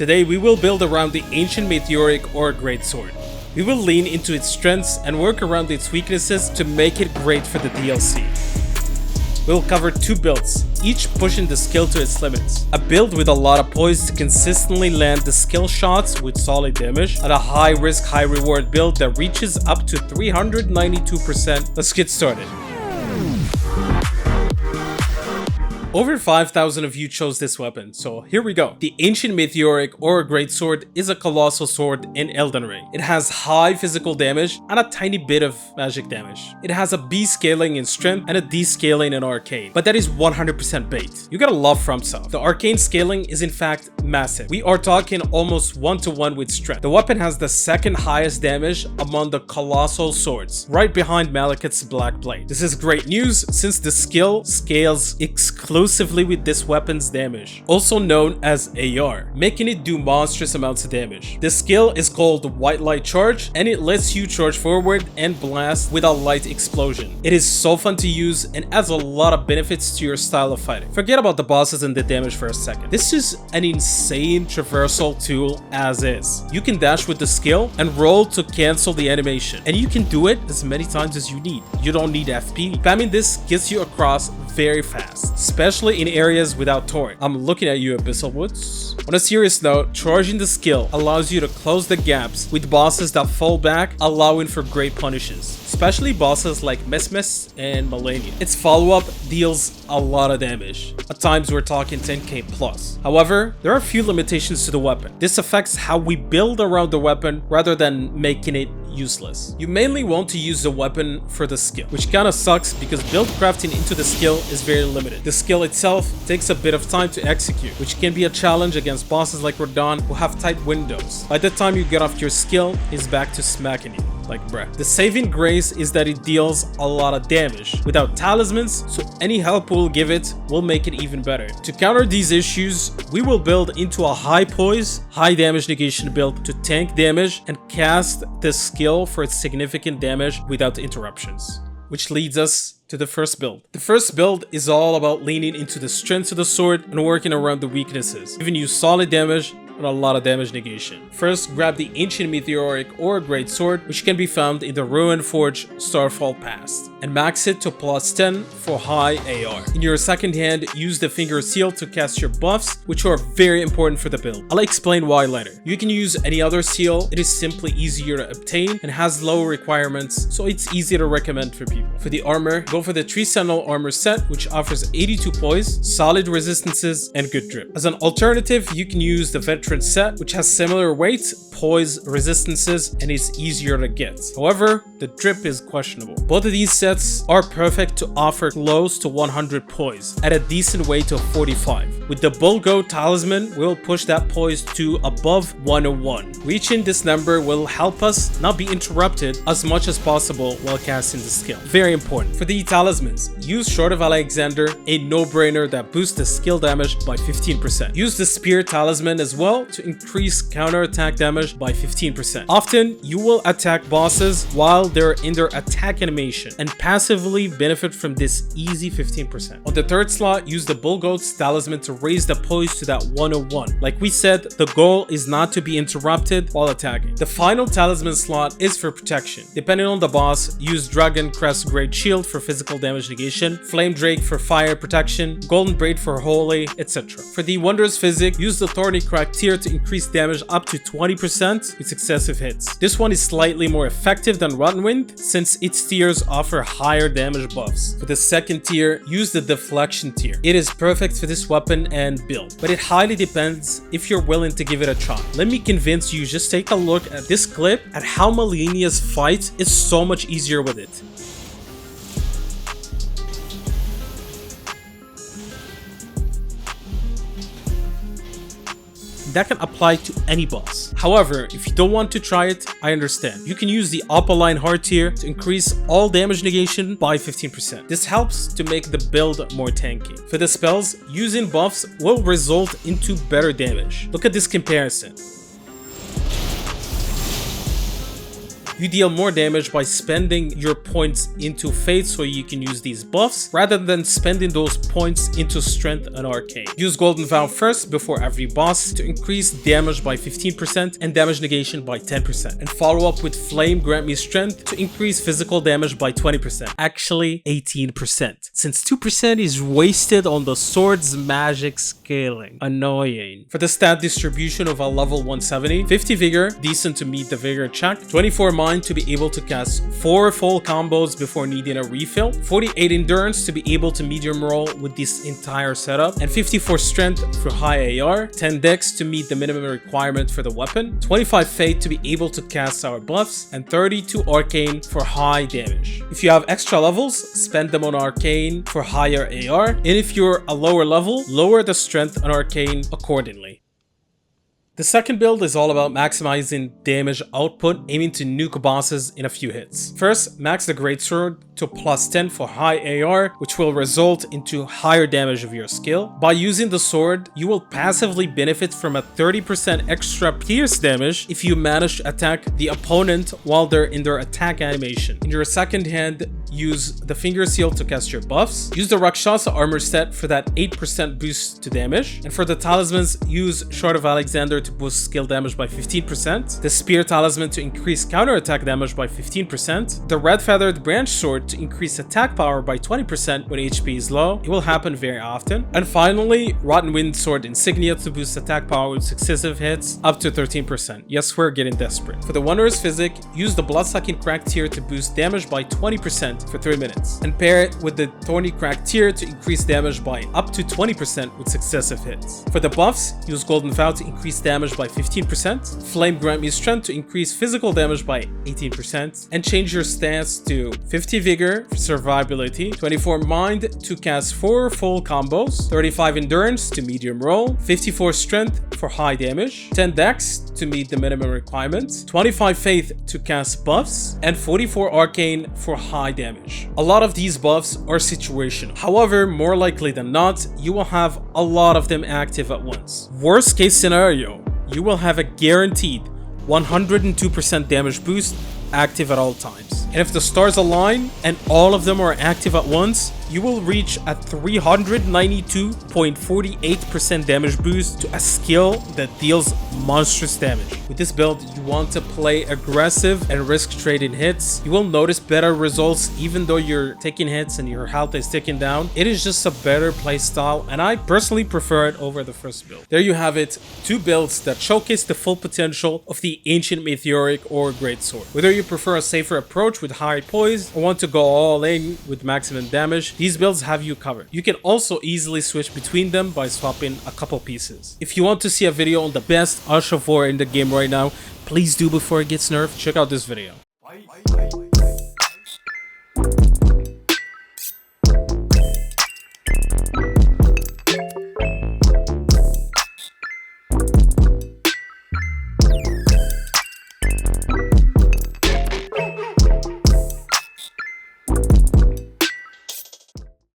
Today we will build around the Ancient Meteoric Ore Greatsword. We will lean into its strengths and work around its weaknesses to make it great for the DLC. We'll cover two builds, each pushing the skill to its limits. A build with a lot of poise to consistently land the skill shots with solid damage, and a high risk, high reward build that reaches up to 392%. Let's get started. Over 5,000 of you chose this weapon, so here we go. The Ancient Meteoric Ore Greatsword is a colossal sword in Elden Ring. It has high physical damage and a tiny bit of magic damage. It has a B scaling in strength and a D scaling in arcane, but that is 100% bait. You gotta love FromSoft. The arcane scaling is in fact massive. We are talking almost 1-to-1 with strength. The weapon has the second highest damage among the colossal swords, right behind Malekith's Black Blade. This is great news since the skill scales exclusively with this weapon's damage, also known as AR, making it do monstrous amounts of damage. This skill is called White Light Charge, and it lets you charge forward and blast with a light explosion. It is so fun to use and adds a lot of benefits to your style of fighting. Forget about the bosses and the damage for a second. This is an insane traversal tool as is. You can dash with the skill and roll to cancel the animation, and you can do it as many times as you need. You don't need FP. Spamming this gets you across very fast, especially in areas without torrent. I'm looking at you, Abyssal Woods. On a serious note, charging the skill allows you to close the gaps with bosses that fall back, allowing for great punishes, especially bosses like Mesmes and Millennium. Its follow-up deals a lot of damage. At times we're talking 10k plus. However, there are a few limitations to the weapon. This affects how we build around the weapon rather than making it useless. You mainly want to use the weapon for the skill, which kinda sucks because build crafting into the skill is very limited. The skill itself takes a bit of time to execute, which can be a challenge against bosses like Radon who have tight windows. By the time you get off your skill, he's back to smacking you. Like bruh. The saving grace is that it deals a lot of damage without talismans, so any help we'll give it will make it even better. To counter these issues, we will build into a high poise, high damage negation build to tank damage and cast the skill for its significant damage without interruptions. Which leads us to the first build. The first build is all about leaning into the strengths of the sword and working around the weaknesses, giving you solid damage and a lot of damage negation. First, grab the Ancient Meteoric Ore Greatsword, which can be found in the Ruin Forge Starfall Past, and max it to +10 for high AR. In your second hand, use the Finger Seal to cast your buffs, which are very important for the build. I'll explain why later. You can use any other seal, it is simply easier to obtain and has low requirements, so it's easy to recommend for people. For the armor, go for the Tree Sentinel armor set, which offers 82 poise, solid resistances, and good drip. As an alternative, you can use the Veteran set, which has similar weight, poise, resistances, and is easier to get. However, the drip is questionable. Both of these sets are perfect to offer close to 100 poise at a decent weight of 45. With the Bulgo talisman, we'll push that poise to above 101. Reaching this number will help us not be interrupted as much as possible while casting the skill. Very important. For the talismans, use Short of Alexander, a no-brainer that boosts the skill damage by 15%. Use the Spear talisman as well to increase counter-attack damage by 15%. Often, you will attack bosses while they're in their attack animation and passively benefit from this easy 15%. On the third slot, use the Bullgoat's talisman to raise the poise to that 101. Like we said, the goal is not to be interrupted while attacking. The final talisman slot is for protection. Depending on the boss, use Dragon Crest Great Shield for physical damage negation, Flame Drake for fire protection, Golden Braid for holy, etc. For the Wondrous Physic, use the Thorny Crack tier to increase damage up to 20% with successive hits. This one is slightly more effective than Rotten Wind since its tiers offer higher damage buffs. For the second tier, use the Deflection tier. It is perfect for this weapon and build, but it highly depends if you're willing to give it a try. Let me convince you, just take a look at this clip at how Malenia's fight is so much easier with it. That can apply to any boss. However, if you don't want to try it, I understand. You can use the Opaline Heart tier to increase all damage negation by 15%. This helps to make the build more tanky. For the spells, using buffs will result into better damage. Look at this comparison. You deal more damage by spending your points into Fate so you can use these buffs, rather than spending those points into Strength and Arcane. Use Golden Vow first before every boss to increase damage by 15% and damage negation by 10%. And follow up with Flame Grant Me Strength to increase physical damage by 20%. Actually, 18%. Since 2% is wasted on the sword's magic scaling. Annoying. For the stat distribution of a level 170, 50 Vigor, decent to meet the Vigor check, 24 Mind to be able to cast 4 full combos before needing a refill, 48 Endurance to be able to medium roll with this entire setup, and 54 Strength for high AR, 10 Dex to meet the minimum requirement for the weapon, 25 Fate to be able to cast our buffs, and 32 Arcane for high damage. If you have extra levels, spend them on Arcane for higher AR, and if you're a lower level, lower the Strength on Arcane accordingly. The second build is all about maximizing damage output, aiming to nuke bosses in a few hits. First, max the Greatsword to plus 10 for high AR, which will result into higher damage of your skill. By using the sword, you will passively benefit from a 30% extra pierce damage if you manage to attack the opponent while they're in their attack animation. In your second hand, use the Finger Seal to cast your buffs. Use the Rakshasa armor set for that 8% boost to damage. And for the talismans, use Shard of Alexander to boost skill damage by 15%. The Spear Talisman to increase counterattack damage by 15%. The Red Feathered Branch Sword to increase attack power by 20% when HP is low. It will happen very often. And finally, Rotten Wind Sword Insignia to boost attack power with successive hits up to 13%. Yes, we're getting desperate. For the Wanderer's Physic, use the Bloodsucking Crack Tier to boost damage by 20% for 3 minutes. And pair it with the Thorny Crack Tier to increase damage by up to 20% with successive hits. For the buffs, use Golden Vow to increase damage by 15%, Flame Grant Me Strength to increase physical damage by 18%, and change your stance to 50 Vigor for survivability, 24 Mind to cast 4 full combos, 35 Endurance to medium roll, 54 Strength for high damage, 10 Dex to meet the minimum requirements, 25 Faith to cast buffs, and 44 Arcane for high damage. A lot of these buffs are situational. However, more likely than not, you will have a lot of them active at once. Worst case scenario, you will have a guaranteed 102% damage boost active at all times. And if the stars align and all of them are active at once, you will reach a 392.48% damage boost to a skill that deals monstrous damage. With this build, you want to play aggressive and risk trading hits. You will notice better results even though you're taking hits and your health is ticking down. It is just a better playstyle, and I personally prefer it over the first build. There you have it, 2 builds that showcase the full potential of the Ancient Meteoric Ore Greatsword. Whether you prefer a safer approach with high poise or want to go all in with maximum damage, these builds have you covered. You can also easily switch between them by swapping a couple pieces. If you want to see a video on the best Ush of War in the game right now, please do before it gets nerfed. Check out this video.